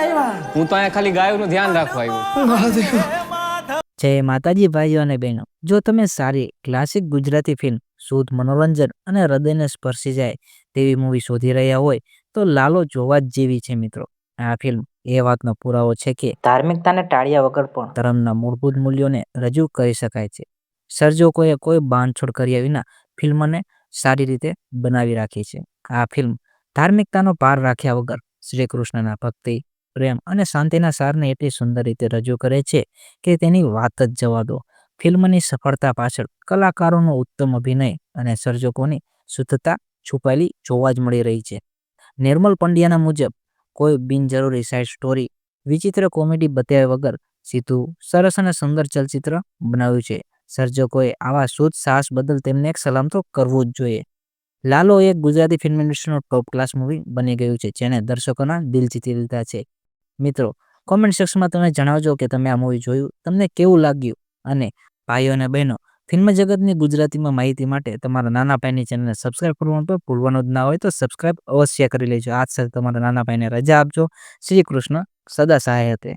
હું તો અહીંયા ખાલી ગાયોનું ધ્યાન રાખવા આવ્યો. જય માતાજી ભાઈઓ અને બહેનો, જો તમે સારી ક્લાસિક ગુજરાતી ફિલ્મ શુદ્ધ મનોરંજન અને હૃદયને સ્પર્શી જાય તેવી મૂવી શોધી રહ્યા હોય તો લાલો જોવા જ જેવી છે મિત્રો. આ ફિલ્મ એ વાતનો પુરાવો છે કે ધાર્મિકતાને ટાળ્યા વગર પણ ધર્મના મૂળભૂત મૂલ્યોને રજૂ કરી શકાય છે. સર્જકોએ કોઈ બાંધછોડ કર્યા વિના ફિલ્મને સારી રીતે બનાવી રાખી છે. આ ફિલ્મ ધાર્મિકતાનો પાર રાખ્યા વગર શ્રી કૃષ્ણના ભક્તિ, પ્રેમ અને શાંતિના સારને એટલી સુંદર રીતે રજૂ કરે છે કે તેની વાત જ જવા દો. ફિલ્મની સફળતા પાછળ કલાકારોનો ઉત્તમ અભિનય અને સર્જકોની શુદ્ધતા છુપાયેલી જોવા જ મળી રહી છે. નિર્મલ પંડ્યાના મુજબ કોઈ બિનજરૂરી સાઇડ સ્ટોરી, વિચિત્ર કોમેડી બતાવ્યા વગર સીધું સરસ અને સુંદર ચલચિત્ર બનાવ્યું છે. સર્જકોએ આવા શુદ્ધ સાહસ બદલ તેમને એક સલામ તો કરવું જ જોઈએ. લાલો એક ગુજરાતી ફિલ્મ ઇન્ડસ્ટ્રીનો ટોપ ક્લાસ મૂવી બની ગયું છે જેને દર્શકોના દિલ જીતી લીધા છે. મિત્રો, કોમેન્ટ સેક્શનમાં તમે જણાવજો કે તમે આ મૂવી જોયું, તમને કેવું લાગ્યું. અને ભાઈઓ અને બહેનો, ફિલ્મ જગતની ગુજરાતીમાં માહિતી માટે તમારા નાના ભાઈની ચેનલને સબસ્ક્રાઇબ કરવાનું પણ ભૂલવાનું જ ના હોય તો સબસ્ક્રાઇબ અવશ્ય કરી લેજો. આજ સાથે તમારા નાના ભાઈને રજા આપજો. શ્રી કૃષ્ણ સદા સહાય હતે.